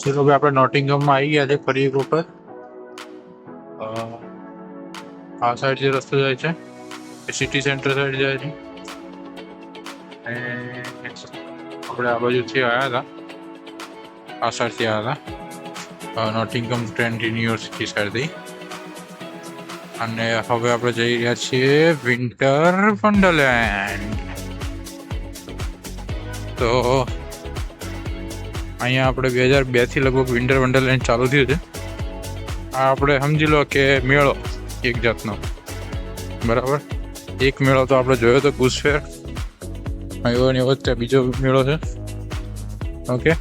ચલો ભાઈ આપણે નોટિંગહમમાં આવી ગયા છે ફરી એક વખત. આ સાઈડ જે રસ્તો જાય છે એ સિટી સેન્ટર સાઈડ જાય છે અને આપણે આ બાજુથી આવ્યા હતા, આ સાઈડથી આવ્યા હતા નોટિંગહમ ટ્રેન્ડ યુનિવર્સિટી સાઈડથી. અને હવે આપણે જઈ રહ્યા છીએ વિન્ટર વન્ડરલેન્ડ. તો અહીંયા આપણે 2002થી લગભગ વિન્ટર વન્ડરલેન્ડ ચાલુ થયું છે. આ આપણે સમજી લો કે મેળો એક જાતનો, બરાબર. એક મેળો તો આપણે જોયો તો ગુસ ફેર, એવો ને એવો ત્યાં બીજો મેળો છે. ઓકે,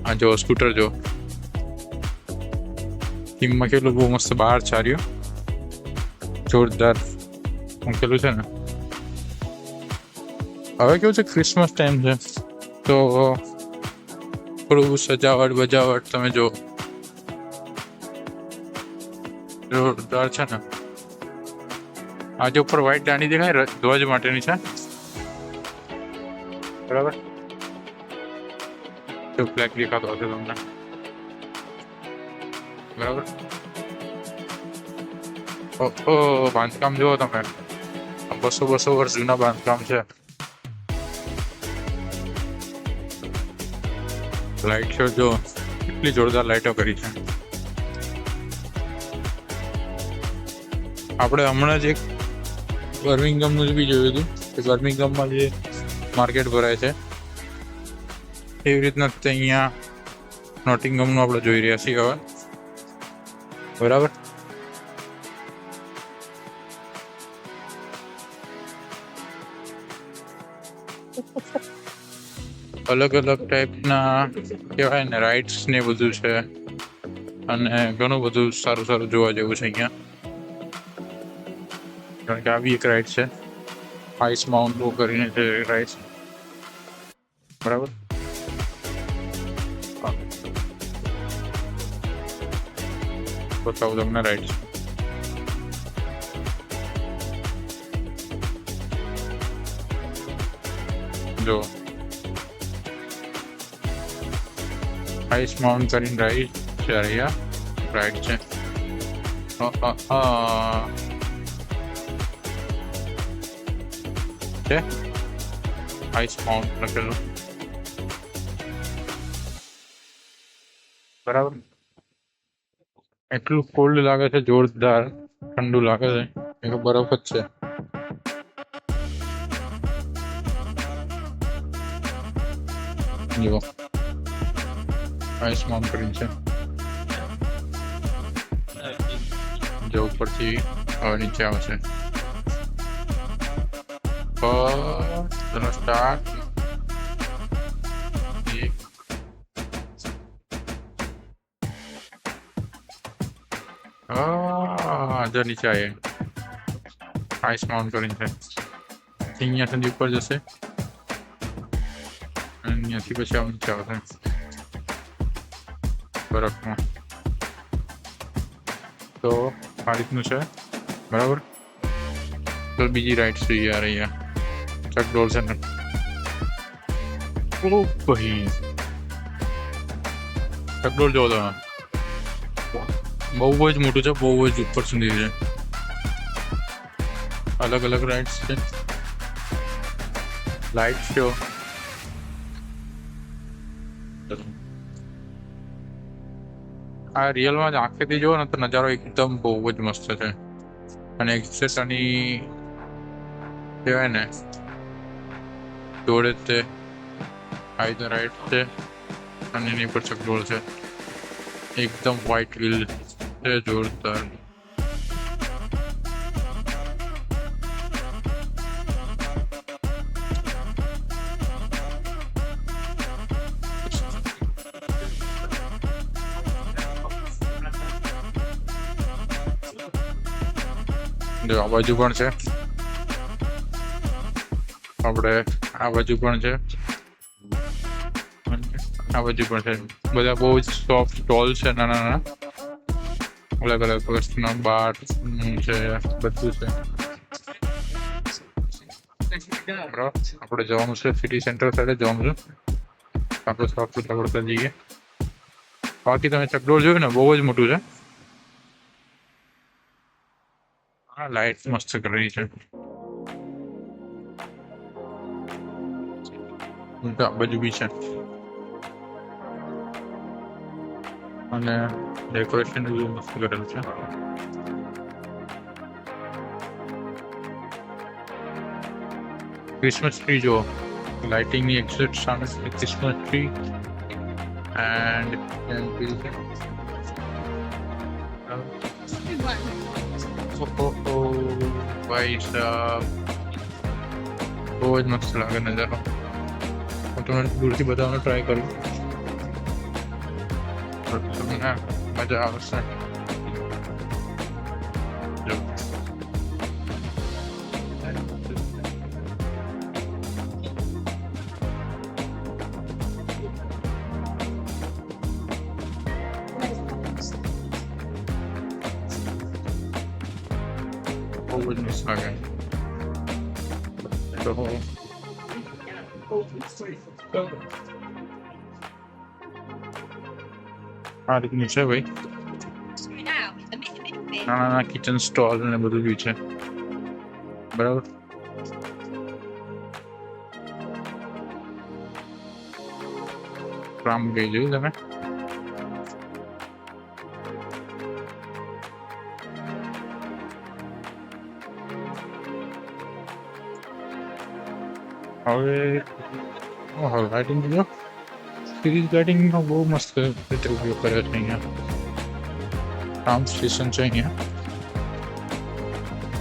આ જો સ્કૂટર જો થીમમાં કેટલું બહુ મસ્ત બહાર ચાર્યું, જોરદાર મૂકેલું છે ને. હવે કેવું છે, ક્રિસમસ ટાઈમ છે તો થોડું સજાવટ બજાવટ તમે જો જોરદાર છે ને. આજે ઉપર વ્હાઈટ દાંડી દેખાય ધ્વજ માટેની છે, બરાબર. તો ફ્લેગ દેખાતો હશે તમને, બરાબર. ઓ બાંધકામ જુઓ તમે, 200 વર્ષ જૂના બાંધકામ છે. લાઇટ શો જો કેટલી જોરદાર લાઇટો કરી છે. આપણે હમણાં જ એક બર્મિંગહામનું બી જોયું હતું કે બર્મિંગહામમાં જે માર્કેટ ભરાય છે એવી રીતના અહીંયા નોટિંગહમનું આપણે જોઈ રહ્યા છીએ હવે, બરાબર. અલગ અલગ ટાઈપના કહેવાય ને રાઇડ્સ ને બધું છે અને ઘણું બધું સારું સારું જોવા જેવું છે અહીંયા. કારણ કે આવી એક રાઇડ છે આઈસ માઉન્ટ લો કરીને છે રાઇડ, બરાબર. બતાવું તમને રાઇડ જો આઈસ માઉન્ટ કરીને રાઈડ છે, અહીંયા રાઈડ છે. આઈસ માઉન્ટ લખેલું, બરાબર. એટલું કોલ્ડ લાગે છે, જોરદાર ઠંડુ લાગે છે, એ બરફ જ છે. જુઓ આઈસ માઉન્ટ કરીને છે, જો ઉપરથી હવે નીચે આવશે. ચલો સ્ટાર્ટ. જો નીચે આવીએ, આઈસ માઉન્ટ કરીને છે. અહીંયા સુધી ઉપર જશે અને અહીંયાથી પછી આમ નીચે આવશે બરફમાં. તો આ રીતનું છે, બરાબર. તો બીજી રાઇડ્સ જોઈએ યાર. અહીંયા ચકડોળ છે ને, ઓ ભાઈ ચકડોળ જોવો તમે, બહુ જ મોટું છે, બહુ જ ઉપર સુધી છે. અલગ અલગ રાઇડ્સ છે, લાઇટ શો. આ રિયલમાં જ આંખેથી જુઓ ને તો નજારો એકદમ બહુ જ મસ્ત છે. અને એક્ઝેક્ટ આની કહેવાય ને જોડે જ તે આવી તો રાઈડ છે અને એની પર ચકડોળ છે. એકદમ વ્હાઈટ વ્હીલ છે, જોરદાર. જો આ બાજુ પણ છે, આપણે આ બાજુ પણ છે, આ બાજુ પણ છે. બધા બહુ જ સોફ્ટ સ્ટોલ છે, નાના નાના અલગ અલગ વસ્તુના બાર છે, બધું છે. આપણે જવાનું છે સિટી સેન્ટર સાઈડે જવાનું છે. આપણે શોપ કરતા કરતા જઈએ. બાકી તમે ચકડોળ જોયું ને, બહુ જ મોટું છે. હા, લાઇટ મસ્ત કરેલી છે. આ બાજુ બી છે અને ડેકોરેશન બી મસ્ત કરેલું છે. ક્રિસમસ ટ્રી જો લાઇટિંગની એક્ઝેક્ટ સામે ક્રિસમસ ટ્રી એન્ડ ભાઈ સાહેબ બહુ જ મસ્ત લાગે નજારો. હું તમને દૂરથી બતાવવાનો ટ્રાય કરું. તમને મજા આવશે. જો બહુ જ મસ્ત લાગે. તો આ રીતની છે ભાઈ. નાના કિચન સ્ટોલ ને બધું બી છે. બરાબર. રામ ગઈ જોયું તમે? હવે લાઇટિંગ જો સિરીઝ લાઇટિંગનો બહુ મસ્ત રીતે ઉપયોગ કર્યો છે અહીંયા. સાઉન્ડ સ્ટેશન છે અહીંયા.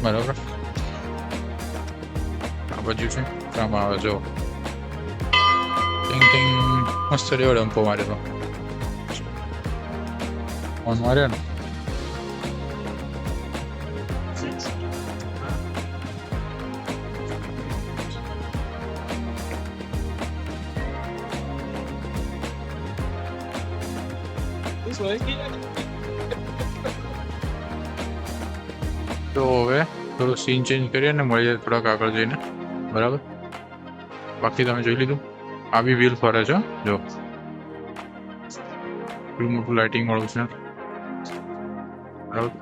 બરાબર. આ બાજુ છે કામ આવે જો ટિંગ ટિંગ મસ્ત રેવડ અંપો મારેલો ફોન માર્યો ને. તો હવે થોડું સીન ચેન્જ કરીએ ને મળીએ થોડાક આગળ જઈને. બરાબર. બાકી તમે જોઈ લીધું. આ બી વ્હીલ ફરે છે જો. કેટલું મોટું લાઇટિંગ વાળું છે. બરાબર.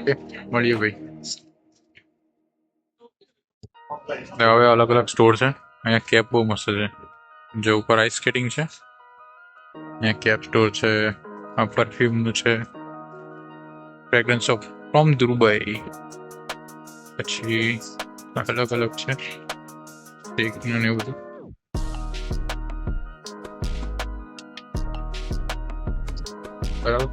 ઓકે મળીએ ભાઈ. હવે અલગ અલગ સ્ટોર છે અહીંયા. કેપ બહુ મસ્ત છે જો. ઉપર આઈસ સ્કેટિંગ છે. અહીંયા કેપ સ્ટોર છે. આ પરફ્યુમનું છે. Fragrance of from Dubai. પછી અલગ અલગ છે ને એવું બધું. બરાબર.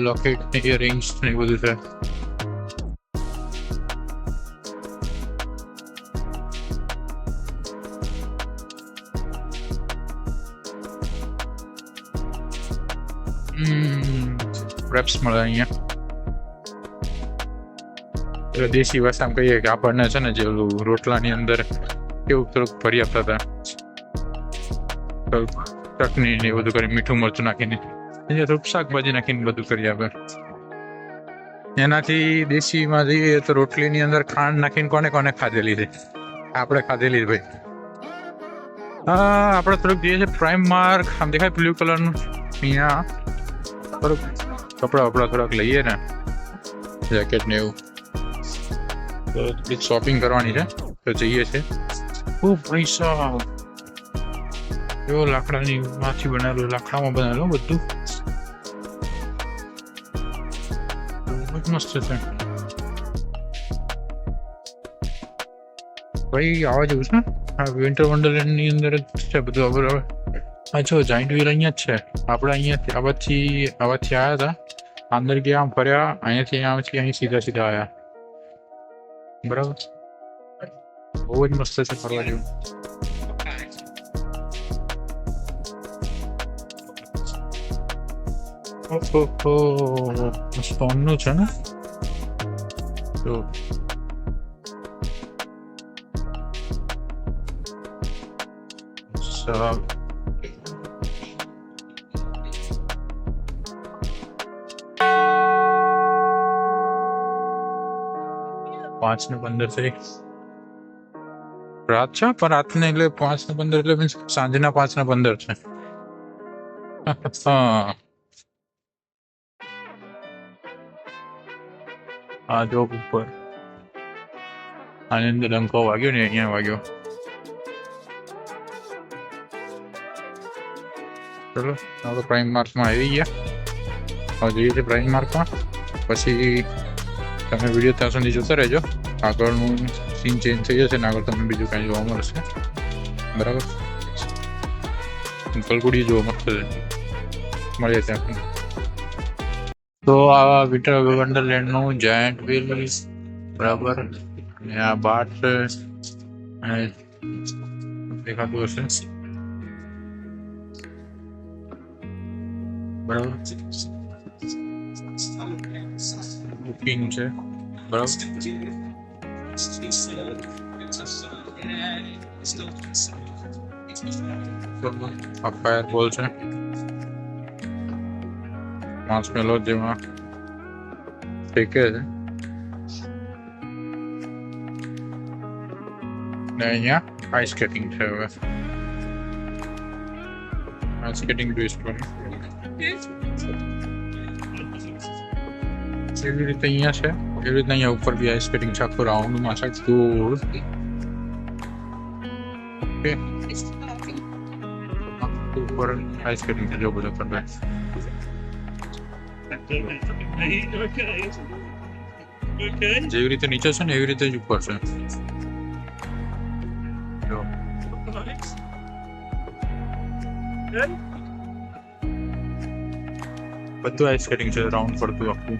લોકેટ ઇયરિંગ્સ ને એવું બધું છે. રેપ્સ મળે અહીંયા. એટલે દેશી ભાષામાં કહીએ કે આપણને છે ને જે ઓલું રોટલાની અંદર કેવું થોડુંક ભરી આપતા હતા ચટણી ને બધું કરી મીઠું મરચું નાખીને થોડુંક શાકભાજી નાખીને બધું કરી આપે. એનાથી દેશીમાં જઈએ તો રોટલીની અંદર ખાંડ નાખીને કોને કોને ખાધેલી છે? આપણે ખાધેલી ભાઈ. હા, આપણે થોડુંક જઈએ છીએ પ્રાઇમ માર્ક. આમ દેખાય બ્લુ કલરનું. અહીંયા થોડુંક કપડા વપડા થોડાક લઈએ ને, જેકેટ ને એવું. તો થોડીક શોપિંગ કરવાની છે તો જઈએ છે. ખૂબ પૈસા એવો લાકડાની માંથી બનાવેલું, લાકડામાં બનાવેલું બધું. બહુ જ મસ્ત છે ભાઈ. આવા જેવું છે. આ વિન્ટર વન્ડરલેન્ડ ની અંદર જ છે બધું. બરાબર. હા જો જાઇન્ટ વ્હીલ અહીંયા જ છે. આપણે અહીંયા આવાથી આવ્યા હતા. અંદર ગયા, આમ ફર્યા, અહીંયાથી અહીં સીધા આવ્યા. બરાબર. બહુ જ મસ્ત છે ફરવા જેવું. સ્ટોનનું છે ને તો સારું. 5 ને 15 છે. રાત છે પણ રાતને એટલે 5:15 એટલે મીન્સ સાંજના 5:15 છે. હા આ જોબ ઉપર આની અંદર ડંકો વાગ્યો ને અહીંયા વાગ્યો. ચલો આપણે પ્રાઇમ માર્કમાં આવી ગયા. હવે જોઈએ છે પ્રાઇમ માર્કમાં. પછી તમે વિડીયો ત્યાં સુધી જોતા રહેજો. આગળનું સીન ચેન્જ થઈ જશે ને આગળ તમને બીજું કાંઈ જોવા મળશે. બરાબર ગલગુડી જોવા મળશે. મળીએ ત્યાં. તો આ વિન્ટર વન્ડરલેન્ડનું જાયન્ટ વ્હીલ બરાબર અને આ બાટ દેખાતું હશે બરાબર. બુકિંગ છે બરાબર. આ ફાયર બોલ છે માર્શમેલો જેમાં ફેંકે છે ને અહીંયા આઈસ સ્કેટિંગ છે. હવે આઈસ સ્કેટિંગ ટ્વિસ્ટ પણ એવી રીતે અહીંયા છે. એવી રીતે અહીંયા ઉપર બી આઈસ સ્કેટિંગ છે આખું રાઉન્ડમાં છે ગોળ. ઓકે ઉપર આઈસ સ્કેટિંગ છે જો બધું કરે. જેવી રીતે નીચે છે ને એવી રીતે જ ઉપર છે. બધું આઈસ સ્કેટિંગ છે રાઉન્ડ પડતું આખું.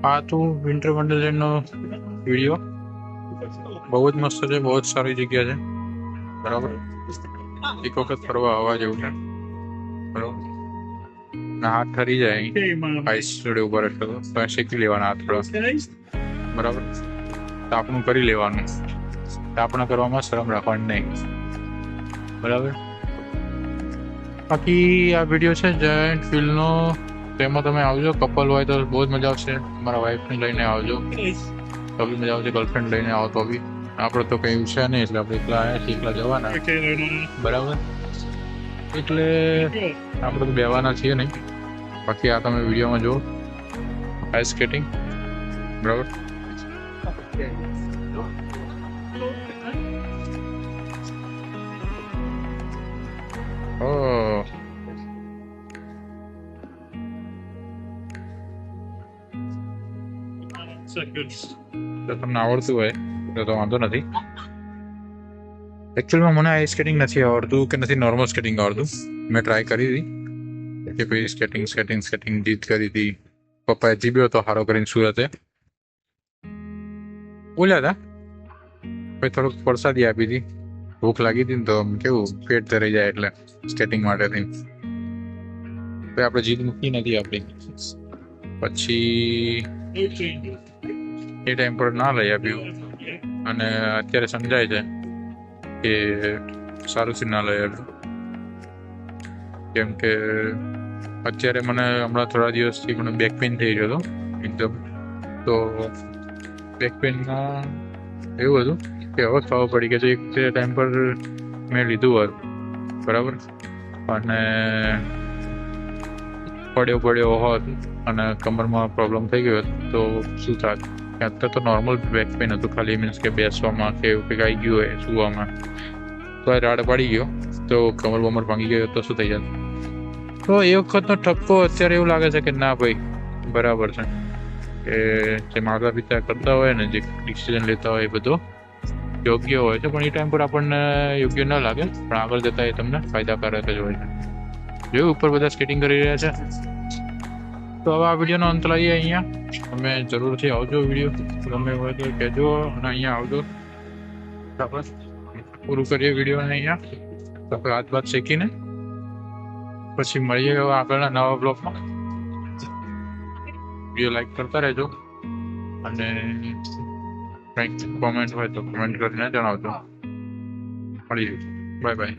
આ તો વિન્ટર વન્ડરલેન્ડનો વિડીયો બહુ જ મસ્ત છે. બહુ જ સારી જગ્યા છે બરાબર. એક વખત ફરવા આવવા જેવું છે બરાબર. હાથ ઠરી જાય આઈસ જોડે ઉભા રહેશે તો શેકી લેવાના હાથ થોડા બરાબર. તાપણું કરી લેવાનું. તાપણા કરવામાં શરમ રાખવાની નહીં બરાબર. બાકી આ વિડીયો છે જાયન્ટ વ્હીલનો. તેમાં તમે આવજો. કપલ હોય તો બહુ જ મજા આવશે. તમારા વાઈફને લઈને આવજો તો બી મજા આવશે. ગર્લફ્રેન્ડ લઈને આવો તો બી. આપણે તો કંઈ છે નહીં એટલે આપણે એકલા આવ્યા છીએ એકલા જવાના બરાબર. એટલે આપણે તો બેવાના છીએ નહીં. બાકી આ તમે વિડીયોમાં જુઓ આઈસ સ્કેટિંગ બરાબર. જો તમને આવડતું હોય તો વાંધો નથી. એકચ્યુઅલમાં મને આઈસ સ્કેટિંગ નથી આવડતું કે નથી નોર્મલ સ્કેટિંગ આવડતું. મેં ટ્રાય કરી હતી કે પછી સ્કેટિંગ જીત કરી હતી. પપ્પાએ જીબ્યો હતો સારો કરીને સુરતે બોલ્યા હતા. પછી થોડુંક પ્રસાદી આપી હતી. ભૂખ લાગી હતી ને તો કેવું પેટ ધરાઈ જાય એટલે સ્કેટિંગ માટેથી આપણે જીત મૂકી નથી આપણી. પછી એ ટાઈમ પર ના લઈ આપ્યું અને અત્યારે સમજાય છે કે સારું છે ના લઈ આપ્યું. કેમ કે અત્યારે મને હમણાં થોડા દિવસથી મને બેક પેઇન થઈ રહ્યો હતો એકદમ. તો બેક પેઇનમાં એવું હતું કે હવે ખબર પડી કે જો એક ટાઈમ પર મેં લીધું હોત બરાબર અને પડ્યો હોત અને કમરમાં પ્રોબ્લેમ થઈ ગયો તો શું થાત. અત્યારે તો નોર્મલ બેક પેઇન હતું ખાલી મીન્સ કે બેસવામાં કે એવું કંઈક આવી ગયું હોય સુવામાં તો આ રાડ પાડી ગયો તો કમર બમર ભાંગી ગયો તો શું થઈ જાય. તો એ વખતનો ઠપકો અત્યારે એવું લાગે છે કે ના ભાઈ બરાબર છે કે જે માતા પિતા કરતા હોય ને જે ડિસિઝન લેતા હોય એ બધો યોગ્ય હોય છે. પણ એ ટાઈમ પર આપણને યોગ્ય ન લાગે પણ આગળ જતાં એ તમને ફાયદાકારક જ હોય છે. જોયું ઉપર બધા સ્કેટિંગ કરી રહ્યા છે. તો હવે આ વિડીયોનો અંત લાવીએ અહીંયા. તમે જરૂરથી આવજો. વિડીયો ગમે હોય તો કહેજો અને અહીંયા આવજો. બરાબર પૂરું કરીએ વિડીયોને અહીંયા. તો હાથ બાદ શેકીને પછી મળીએ હવે આગળના નવા બ્લોગમાં. વિડીયો લાઈક કરતા રહેજો અને કંઈક કોમેન્ટ હોય તો કોમેન્ટ કરીને જણાવજો. મળીએ. Bye bye.